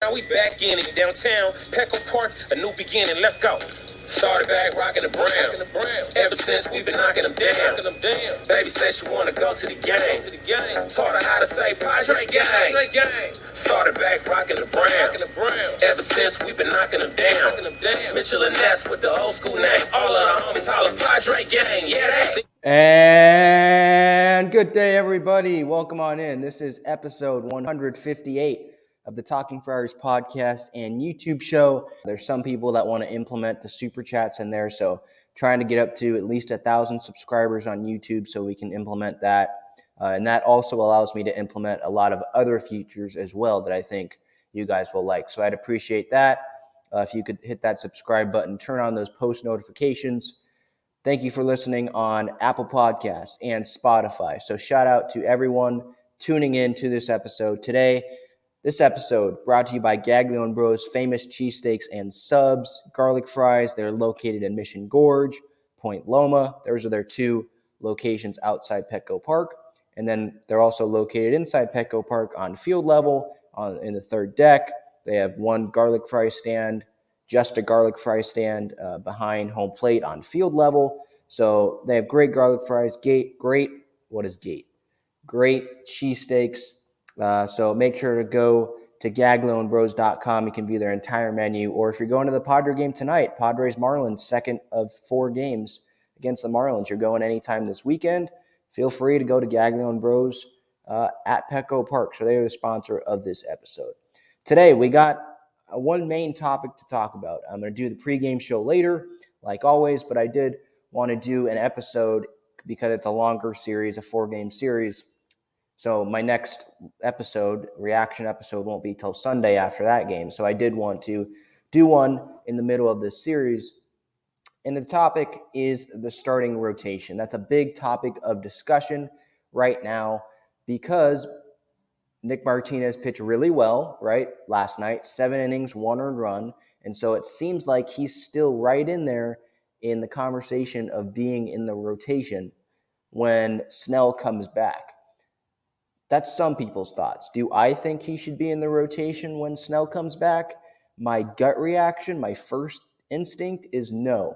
now we back in it. Downtown, Petco Park, a new beginning. Let's go. Started back rocking the brown. Ever since we've been knocking them down. Baby said she wanna go to the game. Taught her how to say Padre gang. Started back rocking the brown. Ever since we've been knocking them down. Mitchell and Ness with the old school name. All of the homies holler Padre gang. Yeah, that. And good day, everybody. Welcome on in. This is episode 158 of the Talking Friars podcast and YouTube show. There's some people that want to implement the super chats in there, so trying to get up to at least 1,000 subscribers on YouTube so we can implement that. And that also allows me to implement a lot of other features as well that I think you guys will like. So I'd appreciate that. If you could hit that subscribe button, turn on those post notifications. Thank you for listening on Apple Podcasts and Spotify. So shout out to everyone tuning in to this episode today. This episode brought to you by GAGLIONE Bros, famous cheesesteaks and subs, garlic fries. They're located in Mission Gorge, Point Loma. Those are their two locations outside Petco Park. And then they're also located inside Petco Park on field level in the third deck. They have one garlic fry stand, just a garlic fry stand behind home plate on field level. So they have great garlic fries, great cheesesteaks. So make sure to go to GAGLIONEBros.com. You can view their entire menu. Or if you're going to the Padre game tonight, Padres-Marlins, second of 4 games against the Marlins. You're going anytime this weekend. Feel free to go to GAGLIONE Bros at Petco Park. So they are the sponsor of this episode. Today, we got one main topic to talk about. I'm going to do the pregame show later, like always, but I did want to do an episode because it's a longer series, a 4-game series. So my next episode, reaction episode, won't be till Sunday after that game. So I did want to do one in the middle of this series. And the topic is the starting rotation. That's a big topic of discussion right now because Nick Martinez pitched really well, right, last night, 7 innings, 1 earned run. And so it seems like he's still right in there in the conversation of being in the rotation when Snell comes back. That's some people's thoughts. Do I think he should be in the rotation when Snell comes back? My gut reaction, my first instinct is no,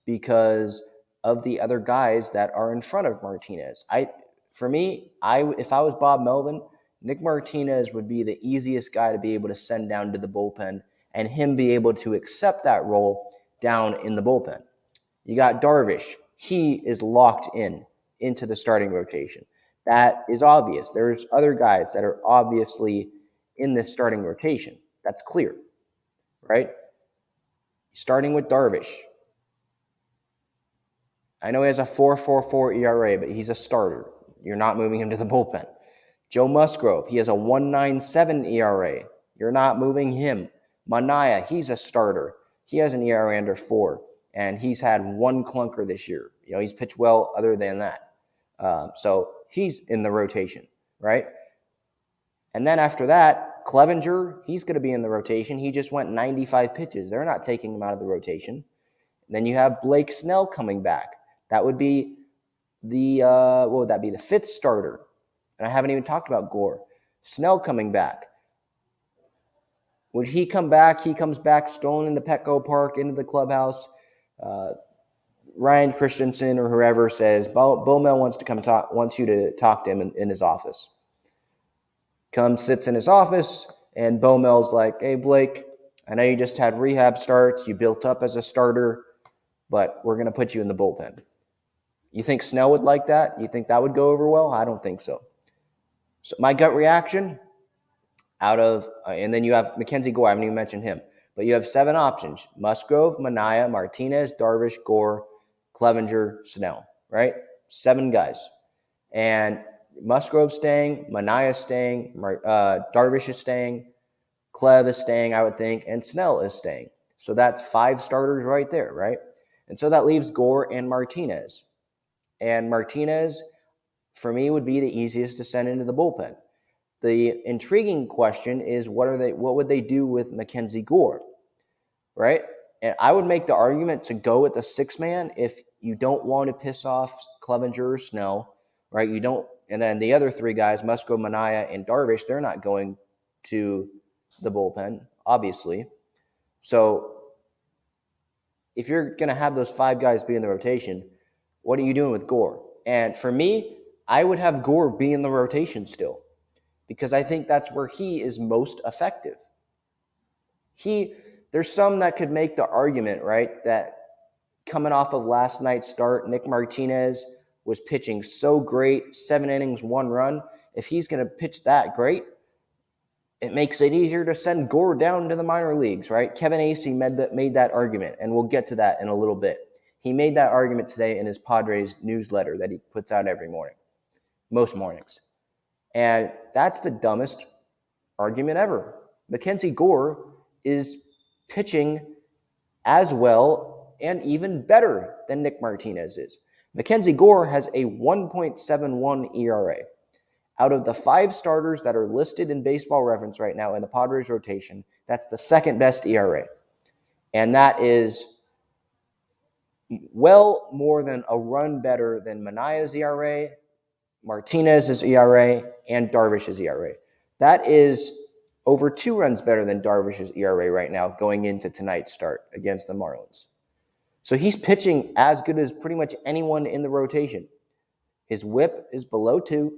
because of the other guys that are in front of Martinez. If I was Bob Melvin, Nick Martinez would be the easiest guy to be able to send down to the bullpen and him be able to accept that role down in the bullpen. You got Darvish. He is locked into the starting rotation. That is obvious. There's other guys that are obviously in this starting rotation. That's clear, right? Starting with Darvish. I know he has a 4.44 ERA, but he's a starter. You're not moving him to the bullpen. Joe Musgrove, he has a 1.97 ERA. You're not moving him. Manaea, he's a starter. He has an ERA under 4, and he's had 1 clunker this year. He's pitched well other than that. So he's in the rotation, right? And then after that, Clevenger, he's going to be in the rotation. He just went 95 pitches. They're not taking him out of the rotation. And then you have Blake Snell coming back. That would be the 5th starter. And I haven't even talked about Gore. Snell coming back. Would he come back? He comes back stolen into Petco Park, into the clubhouse. Ryan Christensen or whoever says, Bo Mel wants you to talk to him in his office. Comes, sits in his office, and Bo Mel's like, hey, Blake, I know you just had rehab starts. You built up as a starter, but we're going to put you in the bullpen. You think Snell would like that? You think that would go over well? I don't think so. So my gut reaction and then you have Mackenzie Gore. I haven't even mentioned him. But you have 7 options: Musgrove, Manaea, Martinez, Darvish, Gore, Clevenger, Snell, right? 7 guys. And Musgrove's staying, Manaea's staying, Darvish is staying, Clev is staying, I would think, and Snell is staying. So that's 5 starters right there, right? And so that leaves Gore and Martinez. And Martinez, for me, would be the easiest to send into the bullpen. The intriguing question is what would they do with Mackenzie Gore, right? And I would make the argument to go with the 6-man if you don't want to piss off Clevenger or Snell, right? And then the other 3 guys, Musgrove, Manaea, and Darvish, they're not going to the bullpen, obviously. So if you're going to have those 5 guys be in the rotation, what are you doing with Gore? And for me, I would have Gore be in the rotation still, because I think that's where he is most effective. There's some that could make the argument, right, that coming off of last night's start, Nick Martinez was pitching so great, 7 innings, 1 run. If he's going to pitch that great, it makes it easier to send Gore down to the minor leagues, right? Kevin Acee made that argument, and we'll get to that in a little bit. He made that argument today in his Padres newsletter that he puts out every morning, most mornings. And that's the dumbest argument ever. Mackenzie Gore is pitching as well and even better than Nick Martinez is. Mackenzie Gore has a 1.71 ERA. Out of the 5 starters that are listed in Baseball Reference right now in the Padres rotation, that's the second best ERA. And that is well more than a run better than Manaea's ERA, Martinez's ERA, and Darvish's ERA. That is over 2 runs better than Darvish's ERA right now going into tonight's start against the Marlins. So he's pitching as good as pretty much anyone in the rotation. His whip is below 2,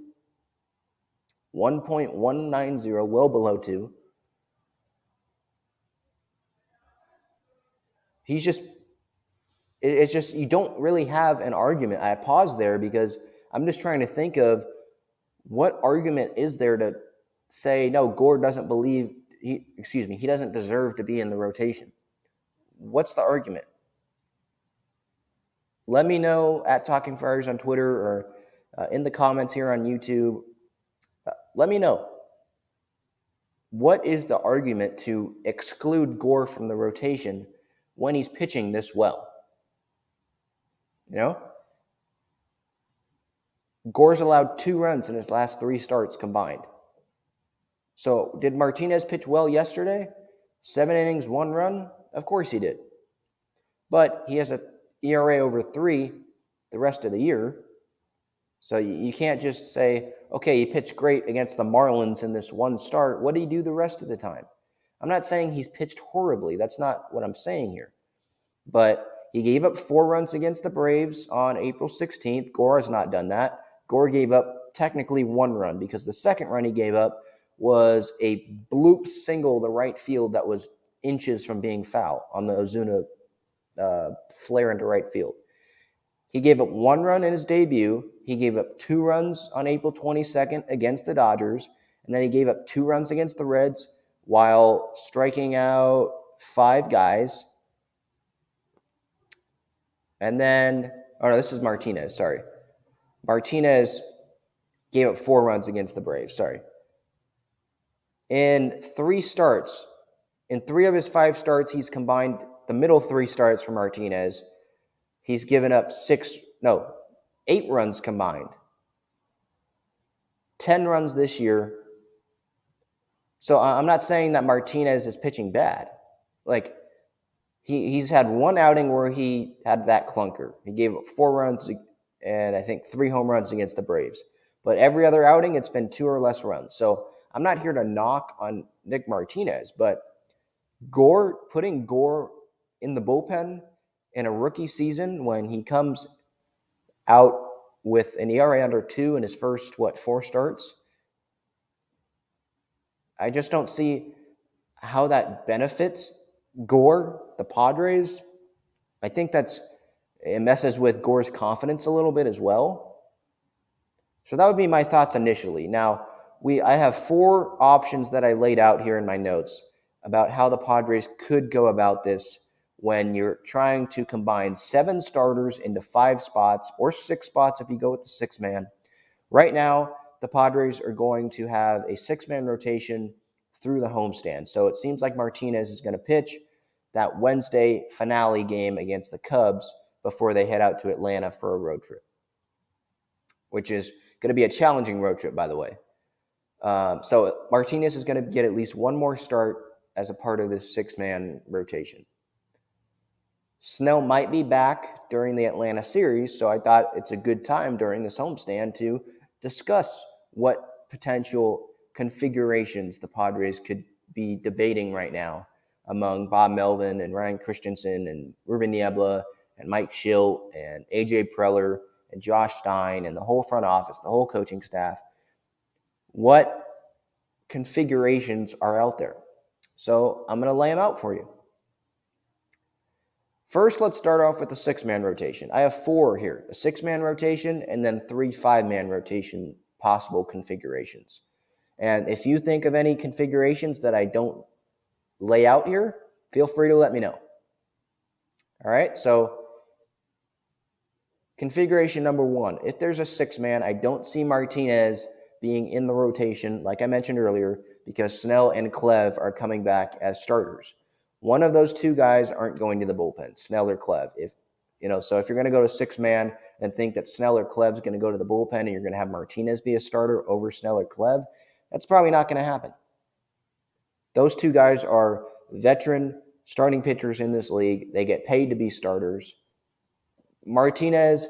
1.190, well below 2. It's just, you don't really have an argument. I paused there because I'm just trying to think of what argument is there to say, no, Gore doesn't he doesn't deserve to be in the rotation. What's the argument? Let me know at Talking Friars on Twitter or in the comments here on YouTube. Let me know. What is the argument to exclude Gore from the rotation when he's pitching this well? You know? Gore's allowed 2 runs in his last 3 starts combined. So did Martinez pitch well yesterday? 7 innings, 1 run? Of course he did. But he has an ERA over 3 the rest of the year. So you can't just say, okay, he pitched great against the Marlins in this one start. What did he do the rest of the time? I'm not saying he's pitched horribly. That's not what I'm saying here. But he gave up 4 runs against the Braves on April 16th. Gore has not done that. Gore gave up technically 1 run because the second run he gave up was a bloop single to right field that was inches from being foul on the Ozuna flare into right field. He gave up 1 run in his debut. He gave up 2 runs on April 22nd against the Dodgers. And then he gave up 2 runs against the Reds while striking out 5 guys. And then, this is Martinez, sorry. Martinez gave up 4 runs against the Braves, sorry. In 3 of his 5 starts, he's combined the middle 3 starts for Martinez. He's given up 8 runs combined. 10 runs this year. So I'm not saying that Martinez is pitching bad. Like, he's had 1 outing where he had that clunker. He gave up 4 runs and I think 3 home runs against the Braves. But every other outing, it's been 2 or less runs. So I'm not here to knock on Nick Martinez, but putting Gore in the bullpen in a rookie season when he comes out with an ERA under 2 in his first, 4 starts, I just don't see how that benefits Gore, the Padres. I think it messes with Gore's confidence a little bit as well. So that would be my thoughts initially. Now, I have 4 options that I laid out here in my notes about how the Padres could go about this when you're trying to combine 7 starters into 5 spots or 6 spots if you go with the 6-man. Right now, the Padres are going to have a 6-man rotation through the homestand. So it seems like Martinez is going to pitch that Wednesday finale game against the Cubs before they head out to Atlanta for a road trip, which is going to be a challenging road trip, by the way. So Martinez is going to get at least 1 more start as a part of this 6-man rotation. Snell might be back during the Atlanta series, so I thought it's a good time during this homestand to discuss what potential configurations the Padres could be debating right now among Bob Melvin and Ryan Christensen and Ruben Niebla and Mike Schilt and AJ Preller and Josh Stein and the whole front office, the whole coaching staff, what configurations are out there. So I'm going to lay them out for you. First, let's start off with the 6-man rotation. I have 4 here, a 6-man rotation and then 3 5-man rotation possible configurations. And if you think of any configurations that I don't lay out here, feel free to let me know. All right, so configuration number 1, if there's a 6-man, I don't see Martinez being in the rotation, like I mentioned earlier, because Snell and Clev are coming back as starters. One of those 2 guys aren't going to the bullpen, Snell or Clev. So if you're going to go to 6-man and think that Snell or Clev's going to go to the bullpen and you're going to have Martinez be a starter over Snell or Clev, that's probably not going to happen. Those 2 guys are veteran starting pitchers in this league. They get paid to be starters. Martinez,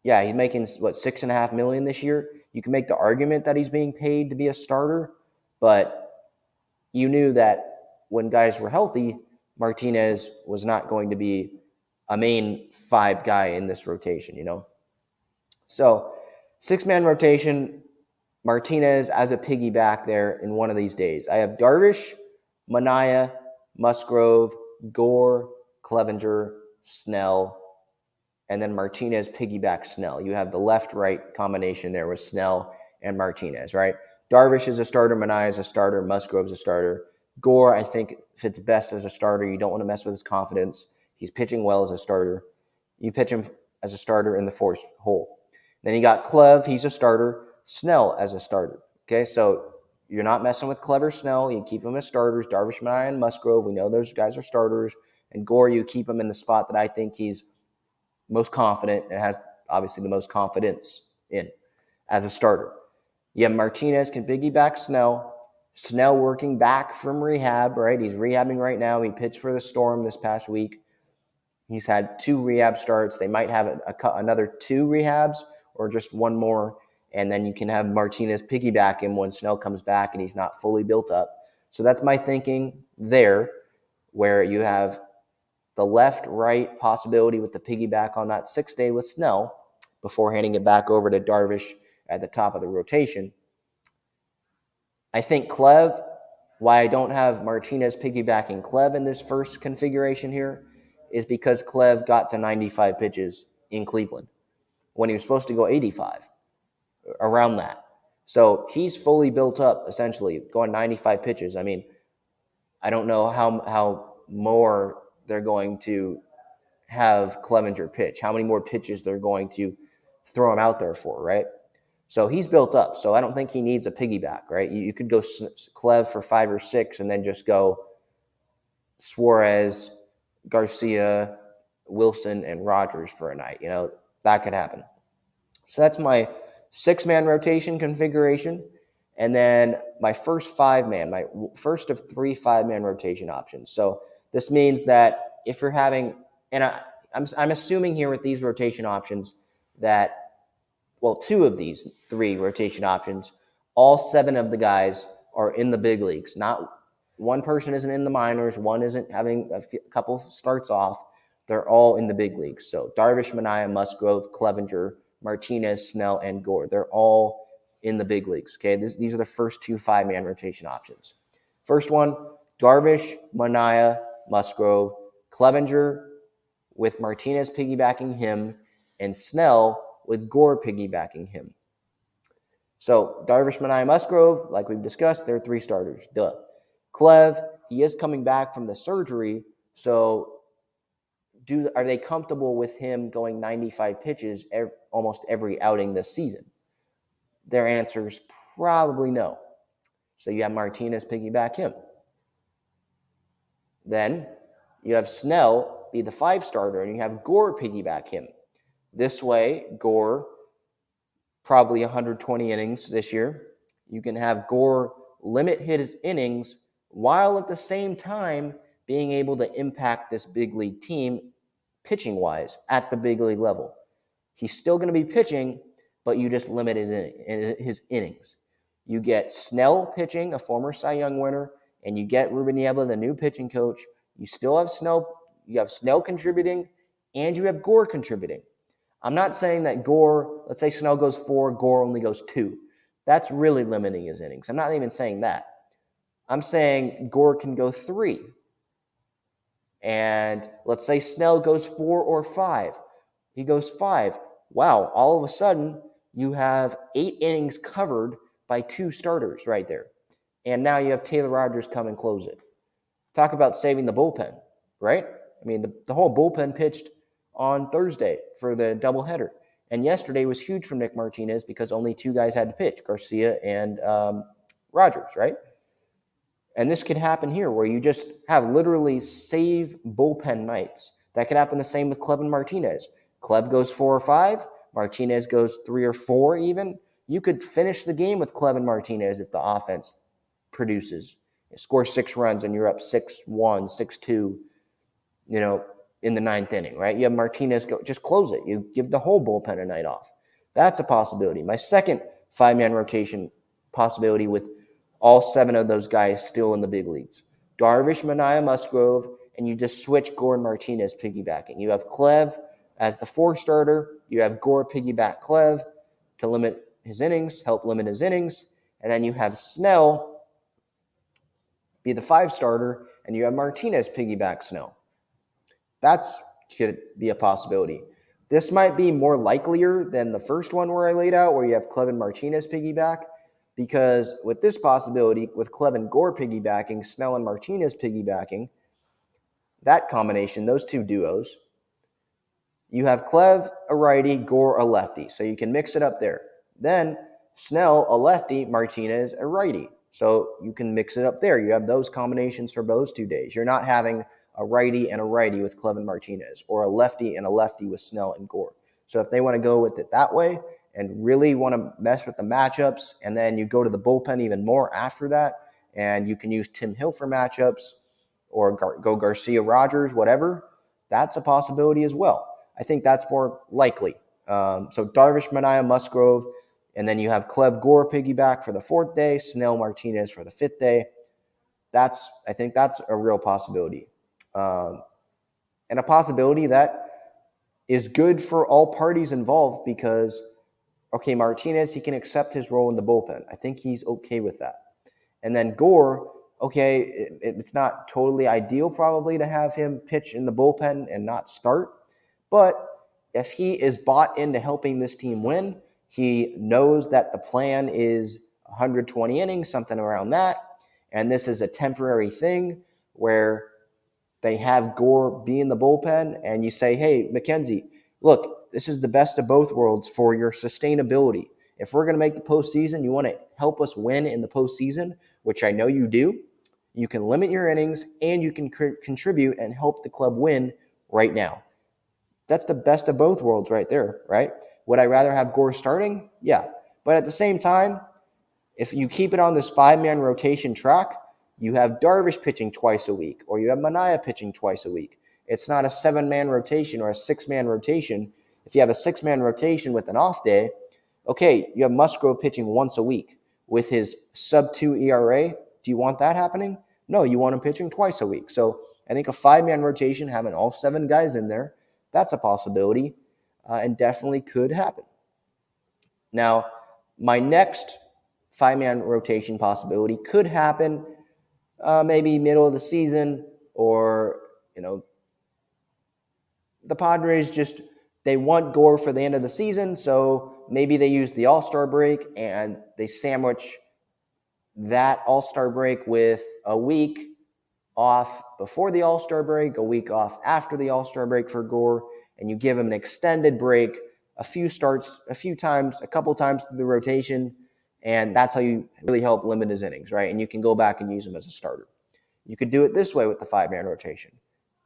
yeah, he's making, $6.5 million this year. You can make the argument that he's being paid to be a starter, but you knew that when guys were healthy, Martinez was not going to be a main 5 guy in this rotation, So 6-man rotation, Martinez as a piggyback there in one of these days. I have Darvish, Manaea, Musgrove, Gore, Clevenger, Snell, and then Martinez piggyback Snell. You have the left-right combination there with Snell and Martinez, right? Darvish is a starter, Manaea is a starter, Musgrove's a starter. Gore, I think, fits best as a starter. You don't want to mess with his confidence. He's pitching well as a starter. You pitch him as a starter in the 4th hole. Then you got Clev, he's a starter. Snell as a starter. Okay, so you're not messing with Clever Snell. You keep them as starters. Darvish, Manaea, and Musgrove, we know those guys are starters. And Gore, you keep him in the spot that I think he's most confident and has obviously the most confidence in as a starter. Yeah, Martinez can piggyback Snell. Snell working back from rehab, right? He's rehabbing right now. He pitched for the Storm this past week. He's had 2 rehab starts. They might have another 2 rehabs or just 1 more. And then you can have Martinez piggyback him when Snell comes back and he's not fully built up. So that's my thinking there, where you have the left-right possibility with the piggyback on that 6th day with Snell before handing it back over to Darvish at the top of the rotation. I think Clev, why I don't have Martinez piggybacking Clev in this first configuration here, is because Clev got to 95 pitches in Cleveland when he was supposed to go 85, around that. So he's fully built up, essentially, going 95 pitches. I mean, I don't know how more they're going to have Clevenger pitch, how many more pitches they're going to throw him out there for, right? So he's built up. So I don't think he needs a piggyback, right? You could go Clev for 5 or 6 and then just go Suarez, Garcia, Wilson, and Rogers for a night. That could happen. So that's my 6-man rotation configuration. And then my first 5-man, my first of 3 5-man rotation options. So this means that if you're having, and I'm assuming here with these rotation options that, 2 of these 3 rotation options, all 7 of the guys are in the big leagues. Not one person isn't in the minors, one isn't having a couple starts off. They're all in the big leagues. So Darvish, Manaea, Musgrove, Clevenger, Martinez, Snell, and Gore. They're all in the big leagues. Okay, these are the first 2 5-man rotation options. First one, Darvish, Manaea, Musgrove, Clevenger with Martinez piggybacking him, and Snell with Gore piggybacking him. So Darvish, Manaea, Musgrove, like we've discussed, they're 3 starters. Duh. Clev, he is coming back from the surgery, so are they comfortable with him going 95 pitches almost every outing this season? Their answer is probably no. So you have Martinez piggyback him. Then you have Snell be the 5 starter, and you have Gore piggyback him. This way, Gore, probably 120 innings this year. You can have Gore limit his innings while at the same time being able to impact this big league team pitching-wise at the big league level. He's still going to be pitching, but you just limited his innings. You get Snell pitching, a former Cy Young winner, and you get Ruben Niebla, the new pitching coach, you still have Snell. You have Snell contributing, and you have Gore contributing. I'm not saying that Gore, let's say Snell goes 4, Gore only goes 2. That's really limiting his innings. I'm not even saying that. I'm saying Gore can go 3. And let's say Snell goes 4 or 5. He goes 5. Wow, all of a sudden, you have 8 innings covered by 2 starters right there. And now you have Taylor Rogers come and close it. Talk about saving the bullpen, right? I mean, the whole bullpen pitched on Thursday for the doubleheader. And yesterday was huge for Nick Martinez because only 2 guys had to pitch, Garcia and Rogers, right? And this could happen here where you just have literally save bullpen nights. That could happen the same with Clev and Martinez. Clev goes 4 or 5. Martinez goes 3 or 4 even. You could finish the game with Clev and Martinez if the offense produces. You score 6 runs and you're up 6-1, 6-2, in the 9th inning, right? You have Martinez go, just close it. You give the whole bullpen a night off. That's a possibility. My second 5-man rotation possibility with all 7 of those guys still in the big leagues. Darvish, Manaea, Musgrove, and you just switch Gore and Martinez piggybacking. You have Clev as the 4 starter. You have Gore piggyback Clev to limit his innings, help limit his innings. And then you have Snell be the 5 starter, and you have Martinez piggyback Snell. That's could be a possibility. This might be more likelier than the first one where I laid out, where you have Clev and Martinez piggyback, because with this possibility, with Clev and Gore piggybacking, Snell and Martinez piggybacking, that combination, those 2 duos, you have Clev a righty, Gore a lefty, so you can mix it up there. Then Snell a lefty, Martinez a righty, so you can mix it up there. You have those combinations for those 2 days. You're not having a righty and a righty with Clev and Martinez, or a lefty and a lefty with Snell and Gore. So if they want to go with it that way and really want to mess with the matchups, and then you go to the bullpen even more after that, and you can use Tim Hill for matchups, or go Garcia, Rogers, whatever, that's a possibility as well. I think that's more likely. So Darvish, Manaea, Musgrove, and then you have Clev, Gore piggyback for the 4th day, Snell, Martinez for the 5th day. I think that's a real possibility. And a possibility that is good for all parties involved because, okay, Martinez, he can accept his role in the bullpen. I think he's okay with that. And then Gore, okay, it's not totally ideal probably to have him pitch in the bullpen and not start, but if he is bought into helping this team win, he knows that the plan is 120 innings, something around that, and this is a temporary thing where they have Gore be in the bullpen, and you say, hey, McKenzie, look, this is the best of both worlds for your sustainability. If we're going to make the postseason, you want to help us win in the postseason, which I know you do. You can limit your innings, and you can contribute and help the club win right now. That's the best of both worlds right there, right? Would I rather have Gore starting? Yeah. But at the same time, if you keep it on this 5-man rotation track, you have Darvish pitching twice a week, or you have Manaea pitching twice a week. It's not a 7-man rotation or a 6-man rotation. If you have a 6-man rotation with an off day, okay, you have Musgrove pitching once a week with his sub-2 ERA. Do you want that happening? No, you want him pitching twice a week. So I think a 5-man rotation, having all 7 guys in there, that's a possibility and definitely could happen. Now, my next 5-man rotation possibility could happen maybe middle of the season, or, the Padres they want Gore for the end of the season, so maybe they use the All-Star break and they sandwich that All-Star break with a week off before the All-Star break, a week off after the All-Star break for Gore, and you give him an extended break, a few starts, a couple times through the rotation, and that's how you really help limit his innings, right? And you can go back and use him as a starter. You could do it this way with the 5-man rotation,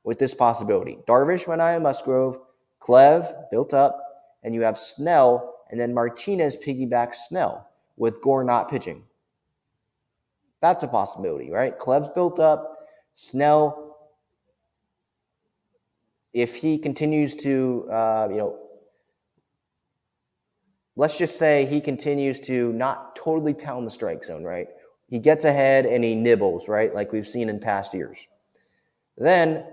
with this possibility. Darvish, Manaea, Musgrove, Clev built up, and you have Snell, and then Martinez piggybacks Snell with Gore not pitching. That's a possibility, right? Clev's built up. Snell, if he continues to, let's just say he continues to not totally pound the strike zone, right? He gets ahead and he nibbles, right? Like we've seen in past years. Then,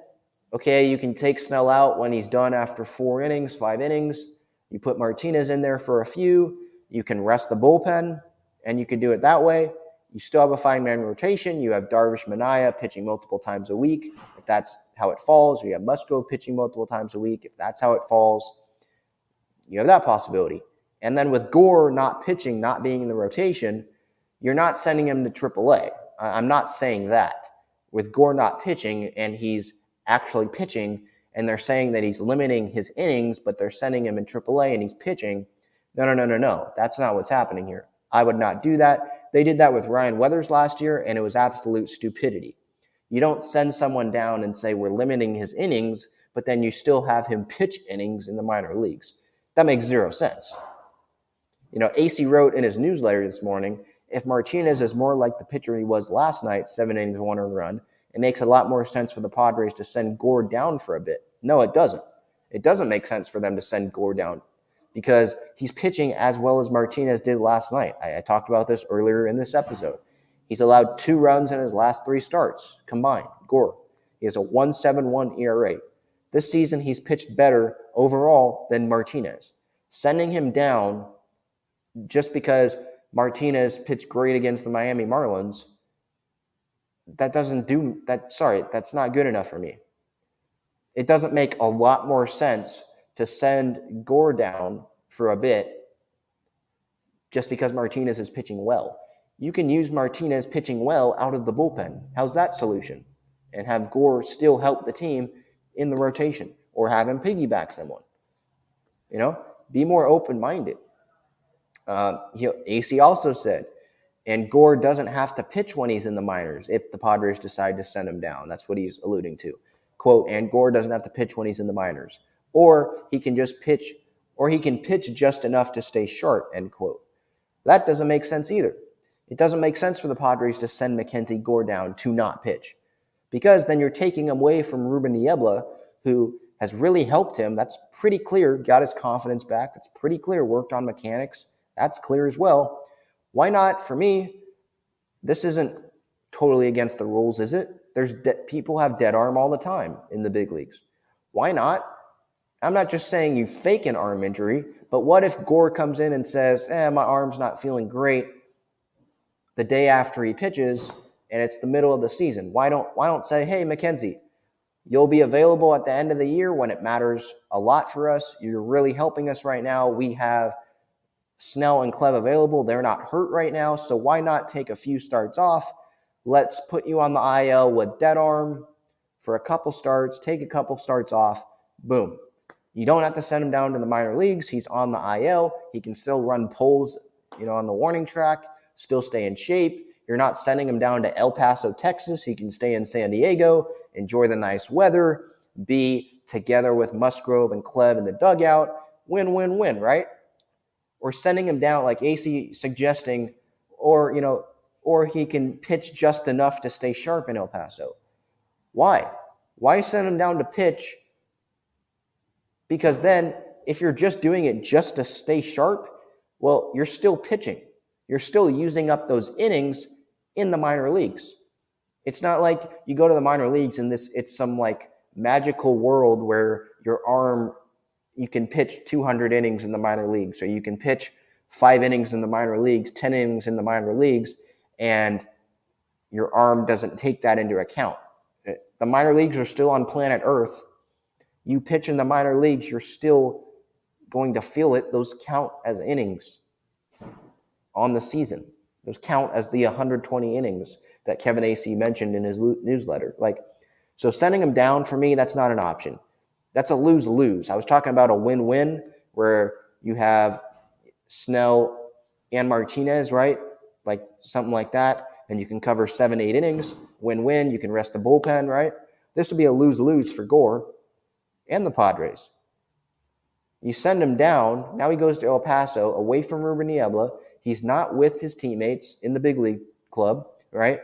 okay, you can take Snell out when he's done after 4 innings, 5 innings. You put Martinez in there for a few. You can rest the bullpen, and you can do it that way. You still have a fine-man rotation. You have Darvish, Manaea pitching multiple times a week, if that's how it falls. You have Musgrove pitching multiple times a week, if that's how it falls. You have that possibility. And then with Gore not pitching, not being in the rotation, you're not sending him to AAA. I'm not saying that. With Gore not pitching and he's actually pitching, and they're saying that he's limiting his innings, but they're sending him in AAA and he's pitching. No. That's not what's happening here. I would not do that. They did that with Ryan Weathers last year, and it was absolute stupidity. You don't send someone down and say we're limiting his innings, but then you still have him pitch innings in the minor leagues. That makes zero sense. AC wrote in his newsletter this morning, if Martinez is more like the pitcher he was last night, 7 innings, 1 earned run, it makes a lot more sense for the Padres to send Gore down for a bit. No, it doesn't. It doesn't make sense for them to send Gore down because he's pitching as well as Martinez did last night. I talked about this earlier in this episode. He's allowed 2 runs in his last 3 starts combined. Gore. He has a 1.71 ERA. This season, he's pitched better overall than Martinez. Sending him down just because Martinez pitched great against the Miami Marlins, that's not good enough for me. It doesn't make a lot more sense to send Gore down for a bit just because Martinez is pitching well. You can use Martinez pitching well out of the bullpen. How's that solution? And have Gore still help the team in the rotation or have him piggyback someone. Be more open-minded. AC also said, and Gore doesn't have to pitch when he's in the minors if the Padres decide to send him down. That's what he's alluding to. Quote, and Gore doesn't have to pitch when he's in the minors. Or he can pitch just enough to stay sharp, end quote. That doesn't make sense either. It doesn't make sense for the Padres to send Mackenzie Gore down to not pitch. Because then you're taking away from Ruben Niebla, who has really helped him. That's pretty clear. Got his confidence back. That's pretty clear. Worked on mechanics. That's clear as well. Why not? For me, this isn't totally against the rules, is it? People have dead arm all the time in the big leagues. Why not? I'm not just saying you fake an arm injury, but what if Gore comes in and says, my arm's not feeling great the day after he pitches, and it's the middle of the season? Why don't say, hey, Mackenzie, you'll be available at the end of the year when it matters a lot for us. You're really helping us right now. We have Snell and Clev available. They're not hurt right now, so why not take a few starts off? Let's put you on the IL with dead arm for a couple starts, take a couple starts off, boom. You don't have to send him down to the minor leagues. He's on the IL. He can still run polls, on the warning track, still stay in shape. You're not sending him down to El Paso, Texas. He can stay in San Diego, enjoy the nice weather, be together with Musgrove and Clev in the dugout. Win, win, win, right? Or sending him down like AC suggesting, or he can pitch just enough to stay sharp in El Paso. Why? Why send him down to pitch? Because then if you're just doing it just to stay sharp, well, you're still pitching. You're still using up those innings in the minor leagues. It's not like you go to the minor leagues and it's some like magical world where your arm, you can pitch 200 innings in the minor leagues, or you can pitch 5 innings in the minor leagues, 10 innings in the minor leagues, and your arm doesn't take that into account. The minor leagues are still on planet Earth. You pitch in the minor leagues, you're still going to feel it. Those count as innings on the season. Those count as the 120 innings that Kevin AC mentioned in his newsletter. So sending him down, for me, that's not an option. That's a lose-lose. I was talking about a win-win where you have Snell and Martinez, right? Like something like that. And you can cover 7, 8 innings. Win-win. You can rest the bullpen, right? This would be a lose-lose for Gore and the Padres. You send him down. Now he goes to El Paso, away from Ruben Niebla. He's not with his teammates in the big league club, right?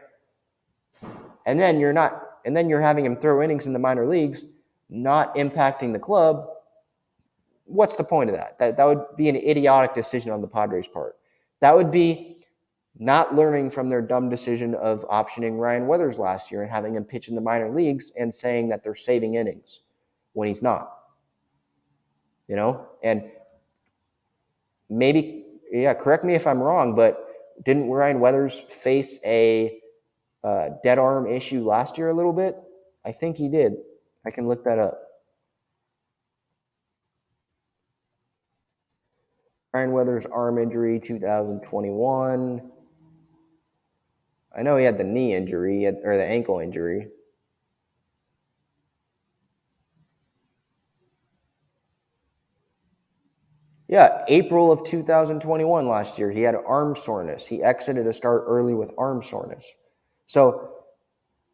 And then you're having him throw innings in the minor leagues, not impacting the club. What's the point of that? That would be an idiotic decision on the Padres' part. That would be not learning from their dumb decision of optioning Ryan Weathers last year and having him pitch in the minor leagues and saying that they're saving innings when he's not. And maybe, correct me if I'm wrong, but didn't Ryan Weathers face a dead arm issue last year a little bit? I think he did. I can look that up. Ryan Weathers' arm injury, 2021. I know he had the knee injury or the ankle injury. Yeah, April of 2021 last year, he had arm soreness. He exited a start early with arm soreness. So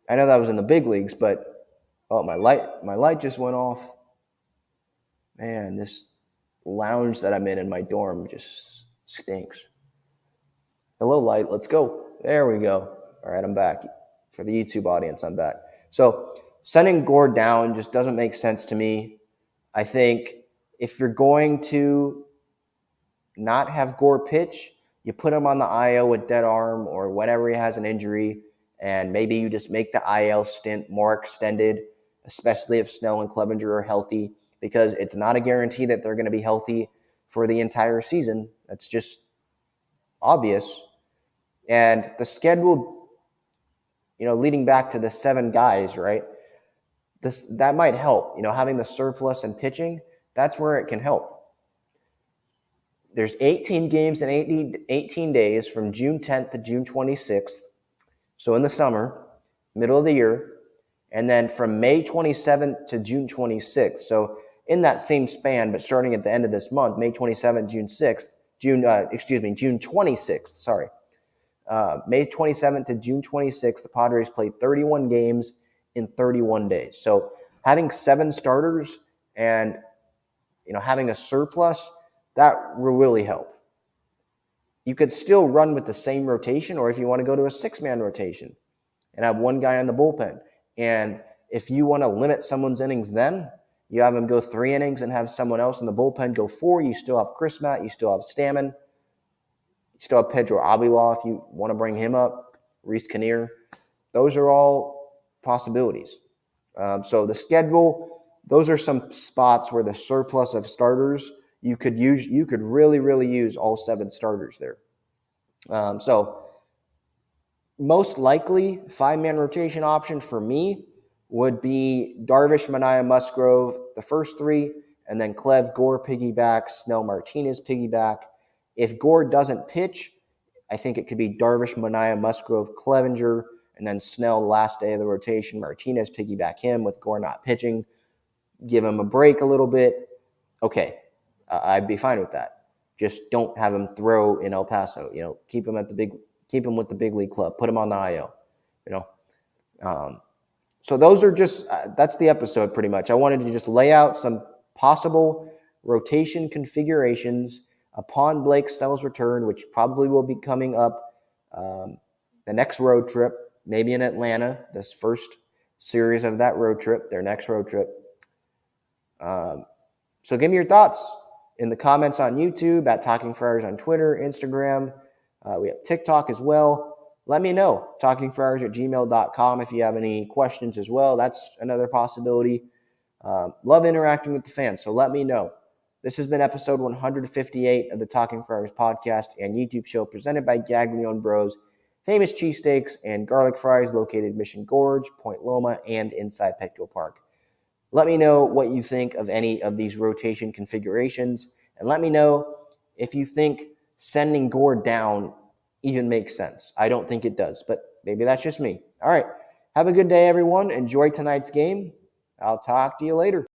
I know that was in the big leagues, but my light just went off. Man, this lounge that I'm in my dorm just stinks. Hello, light. Let's go. There we go. All right, I'm back. For the YouTube audience, I'm back. So sending Gore down just doesn't make sense to me. I think if you're going to not have Gore pitch, you put him on the IL with dead arm or whenever he has an injury, and maybe you just make the IL stint more extended, especially if Snell and Clevenger are healthy, because it's not a guarantee that they're going to be healthy for the entire season. That's just obvious. And the schedule, leading back to the 7 guys, right? That might help. Having the surplus and pitching, that's where it can help. There's 18 games in 18 days from June 10th to June 26th. So in the summer, middle of the year, and then from May 27th to June 26th. So in that same span, but starting at the end of this month, May 27th, June 26th, sorry. May 27th to June 26th, the Padres played 31 games in 31 days. So having 7 starters and having a surplus, that will really help. You could still run with the same rotation, or if you want to go to a 6-man rotation and have one guy on the bullpen. And if you want to limit someone's innings, then you have him go 3 innings and have someone else in the bullpen go 4. You still have Chris Matt. You still have Stammen. You still have Pedro Avila if you want to bring him up, Reese Kinnear. Those are all possibilities. So the schedule, those are some spots where the surplus of starters, you could really, really use all 7 starters there. So most likely 5-man rotation option for me would be Darvish, Manaea, Musgrove, the first 3, and then Clev, Gore piggyback, Snell, Martinez piggyback. If Gore doesn't pitch, I think it could be Darvish, Manaea, Musgrove, Clevenger, and then Snell last day of the rotation. Martinez piggyback him with Gore not pitching. Give him a break a little bit. Okay, I'd be fine with that. Just don't have him throw in El Paso. Keep him with the big league club. Put him on the IL. So those are just that's the episode pretty much. I wanted to just lay out some possible rotation configurations upon Blake Snell's return, which probably will be coming up the next road trip, maybe in Atlanta, this first series of that road trip, their next road trip. So give me your thoughts in the comments on YouTube, at Talking Friars on Twitter, Instagram. We have TikTok as well. Let me know, talkingfriars@gmail.com if you have any questions as well. That's another possibility. Love interacting with the fans, so let me know. This has been episode 158 of the Talking Friars podcast and YouTube show presented by GAGLIONE Bros, famous cheesesteaks and garlic fries located Mission Gorge, Point Loma, and inside Petco Park. Let me know what you think of any of these rotation configurations, and let me know if you think sending Gore down even makes sense. I don't think it does, but maybe that's just me. All right. Have a good day, everyone. Enjoy tonight's game. I'll talk to you later.